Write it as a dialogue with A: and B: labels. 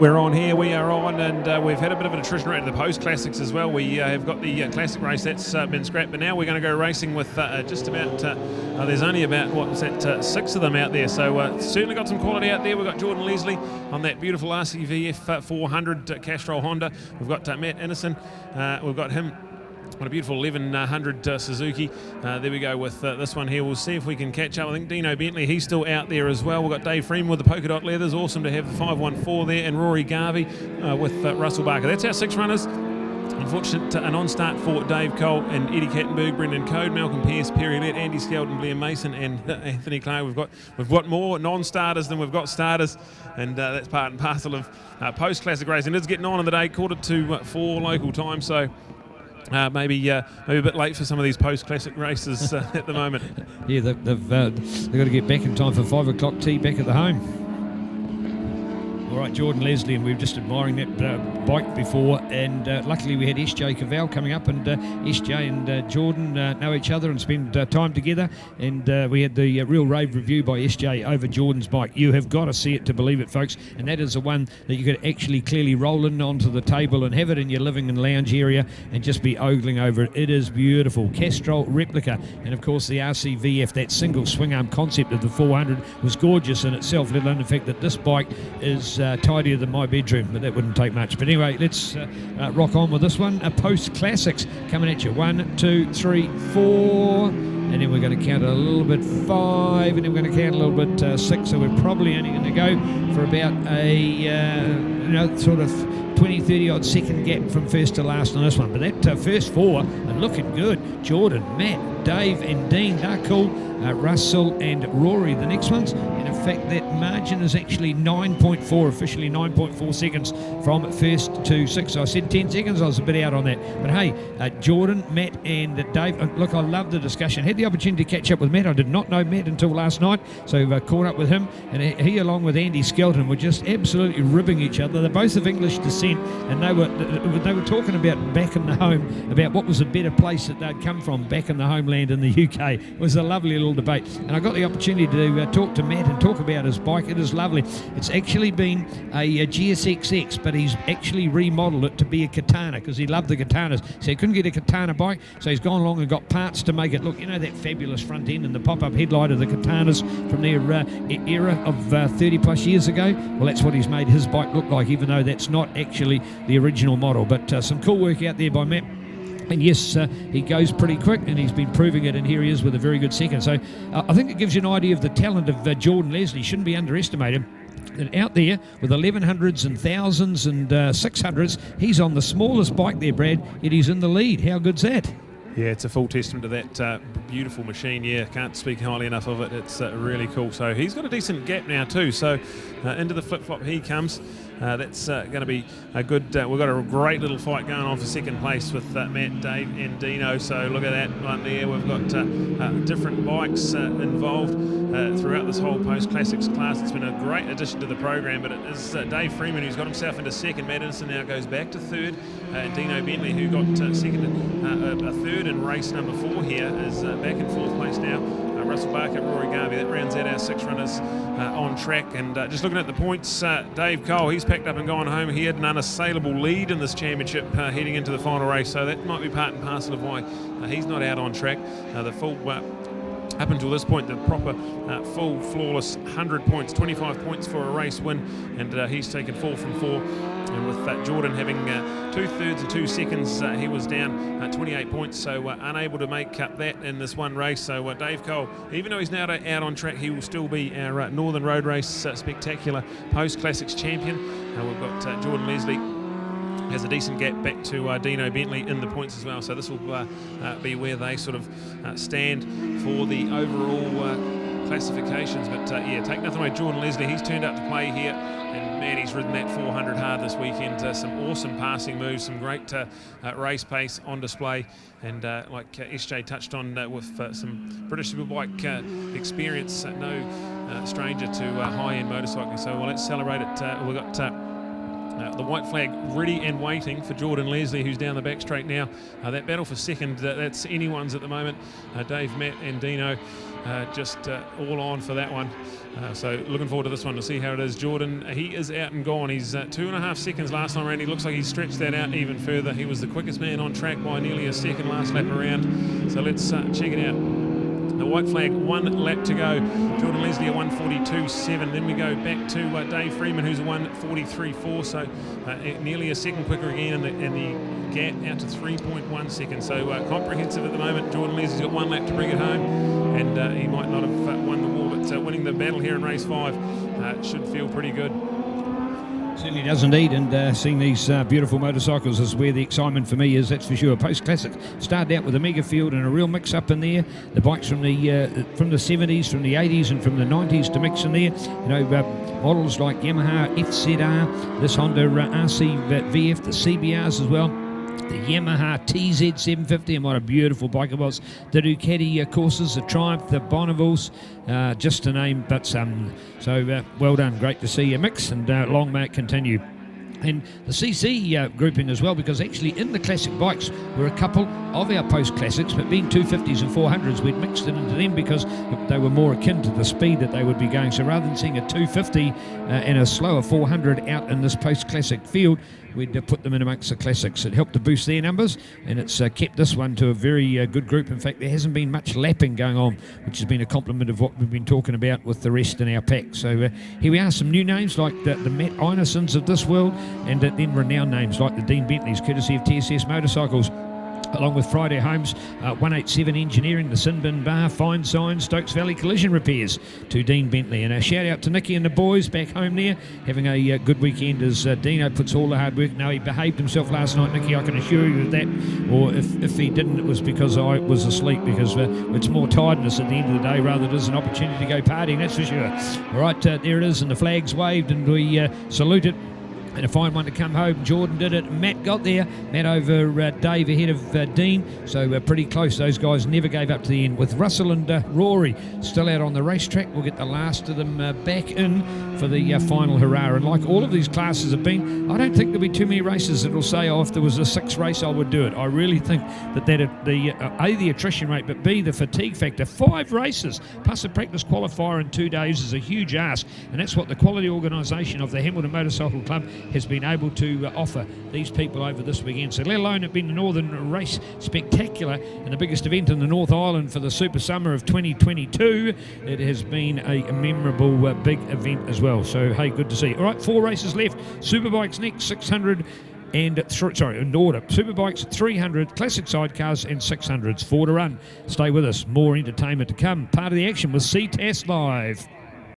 A: We're on here, we are on, and we've had a bit of an attrition rate in the Post Classics as well. We have got the Classic race that's been scrapped, but now we're going to go racing with just about, there's only about, what was that, 6 of them out there, so certainly got some quality out there. We've got Jordan Leslie on that beautiful RCVF 400 Castrol Honda. We've got Matt Innocent, we've got him on a beautiful 1100 Suzuki. There we go with this one here. We'll see if we can catch up. I think Dino Bentley, he's still out there as well. We've got Dave Freeman with the polka dot leathers. Awesome to have the 514 there. And Rory Garvey with Russell Barker. That's our 6 runners. Unfortunate a non-start for Dave Cole and Eddie Kattenberg, Brendan Code, Malcolm Pearce, Perry Lett, Andy Skelton, Blair Mason and Anthony Clark. We've got more non-starters than we've got starters, and that's part and parcel of post-classic racing. It's getting on in the day, 3:45 local time, so maybe a bit late for some of these post-classic races at the moment.
B: Yeah, they've got to get back in time for 5 o'clock tea back at the home. All right, Jordan Leslie, and we were just admiring that bike before, and luckily we had SJ Cavell coming up, and SJ and Jordan know each other and spend time together, and we had the real rave review by SJ over Jordan's bike. You have got to see it to believe it, folks, and that is the one that you could actually clearly roll in onto the table and have it in your living and lounge area and just be ogling over it. It is beautiful. Castrol replica, and of course the RCVF, that single swing arm concept of the 400 was gorgeous in itself, let alone the fact that this bike is tidier than my bedroom, but that wouldn't take much. But anyway, let's rock on with this one. Post Classics coming at you. 1, 2, 3, 4, and then we're going to count a little bit 5, and then we're going to count a little bit 6. So we're probably only going to go for about a sort of 20, 30 odd second gap from first to last on this one. But that first 4 are looking good. Jordan, Matt, Dave and Dean, they're cool. Russell and Rory, the next ones. And in fact, that margin is actually 9.4, officially 9.4 seconds from first to 6. I said 10 seconds, I was a bit out on that. But hey, Jordan, Matt and Dave, look, I love the discussion. Had the opportunity to catch up with Matt. I did not know Matt until last night, so caught up with him. And he, along with Andy Skelton, were just absolutely ribbing each other. They're both of English descent, and they were talking about back in the home, about what was a better place that they'd come from back in the homeland in the UK. It was a lovely little debate, and I got the opportunity to talk to Matt and talk about his bike. It is lovely. It's actually been a GSXX, but he's actually remodeled it to be a Katana because he loved the Katanas. So he couldn't get a Katana bike, so he's gone along and got parts to make it look, you know, that fabulous front end and the pop-up headlight of the Katanas from their era of 30 plus years ago. Well, that's what he's made his bike look like, even though that's not actually the original model. But some cool work out there by Matt. And yes, he goes pretty quick, and he's been proving it, and here he is with a very good second. So I think it gives you an idea of the talent of Jordan Leslie. Shouldn't be underestimated. And out there with 1100s and 1000s and 600s, he's on the smallest bike there, Brad, yet he's in the lead. How good's that?
A: Yeah, it's a full testament to that beautiful machine. Yeah, can't speak highly enough of it. It's really cool. So he's got a decent gap now too. So into the flip-flop he comes. That's going to be a good... we've got a great little fight going on for second place with Matt, Dave and Dino. So look at that one there. We've got different bikes involved throughout this whole post-classics class. It's been a great addition to the program, but it is Dave Freeman who's got himself into second. Matt Innocent now goes back to third. Dino Bentley, who got second, a third in race number 4 here, is back in 4th place now. Russell Barker, Rory Garvey, that rounds out our 6 runners on track. And just looking at the points, Dave Cole, he's packed up and gone home. He had an unassailable lead in this championship heading into the final race, so that might be part and parcel of why he's not out on track. The full... up until this point, the proper full flawless 100 points, 25 points for a race win, and he's taken 4 from 4. And with Jordan having 2 thirds and 2 seconds, he was down 28 points, so unable to make up that in this one race. So Dave Cole, even though he's now out on track, he will still be our Northern Road Race Spectacular Post-Classics champion. We've got Jordan Leslie has a decent gap back to Dino Bentley in the points as well, so this will be where they sort of stand for the overall classifications. But yeah, take nothing away, Jordan Leslie, he's turned up to play here, and man, he's ridden that 400 hard this weekend. Some awesome passing moves, some great race pace on display, and like SJ touched on with some British Superbike experience, no stranger to high-end motorcycling. So well, let's celebrate it. We've got The white flag ready and waiting for Jordan Leslie, who's down the back straight now. That battle for second, that's anyone's at the moment. Dave, Matt and Dino just all on for that one. So looking forward to this one to see how it is. Jordan, he is out and gone. He's 2.5 seconds last time around. He looks like he's stretched that out even further. He was the quickest man on track by nearly a second last lap around. So let's check it out. The white flag, 1 lap to go. Jordan Leslie a 1:42.7. Then we go back to Dave Freeman, who's a 1:43.4. So nearly a second quicker again, and the gap out to 3.1 seconds. So comprehensive at the moment. Jordan Leslie's got 1 lap to bring it home, and he might not have won the war, but winning the battle here in race 5 should feel pretty good.
B: Certainly does indeed, and seeing these beautiful motorcycles is where the excitement for me is, that's for sure. Post Classic started out with a mega field and a real mix-up in there. The bikes from the 70s, from the 80s and from the 90s to mix in there. You know, models like Yamaha FZR, this Honda RC VF, the CBRs as well. The Yamaha TZ750, and what a beautiful bike it was. The Ducati Corsas, the Triumph, the Bonnevils, just to name but some. So well done, great to see a mix, and long may it continue. And the CC grouping as well, because actually in the classic bikes were a couple of our post classics, but being 250s and 400s, we'd mixed it into them because they were more akin to the speed that they would be going. So rather than seeing a 250 and a slower 400 out in this post classic field, we'd put them in amongst the classics. It helped to boost their numbers, and it's kept this one to a very good group. In fact, there hasn't been much lapping going on, which has been a compliment of what we've been talking about with the rest in our pack. So here we are, some new names like the Matt Einersons of this world, and then renowned names like the Dean Bentleys, courtesy of TSS Motorcycles, along with Friday Homes, 187 Engineering, the Sinbin Bar, Fine Signs, Stokes Valley Collision Repairs to Dean Bentley. And a shout out to Nicky and the boys back home there, having a good weekend as Dino puts all the hard work. Now, he behaved himself last night, Nicky, I can assure you of that. Or if he didn't, it was because I was asleep, because it's more tiredness at the end of the day rather than it is an opportunity to go partying, that's for sure. All right, there it is, and the flag's waved, and we salute it. And a fine one to come home. Jordan did it. Matt got there. Matt over Dave ahead of Dean. So pretty close. Those guys never gave up to the end. With Russell and Rory still out on the racetrack, we'll get the last of them back in for the final hurrah. And like all of these classes have been, I don't think there'll be too many races that'll say, oh, if there was a 6th race, I would do it. I really think that A, the attrition rate, but B, the fatigue factor. 5 races plus a practice qualifier in 2 days is a huge ask. And that's what the quality organisation of the Hamilton Motorcycle Club has been able to offer these people over this weekend. So let alone it being the Northern Race Spectacular and the biggest event in the North Island for the Super Summer of 2022, it has been a memorable big event as well. So hey, good to see. All right, 4 races left. Superbikes next, 600 and in order. Superbikes 300, classic sidecars and 600s. 4 to run. Stay with us. More entertainment to come. Part of the action with Ctas Live.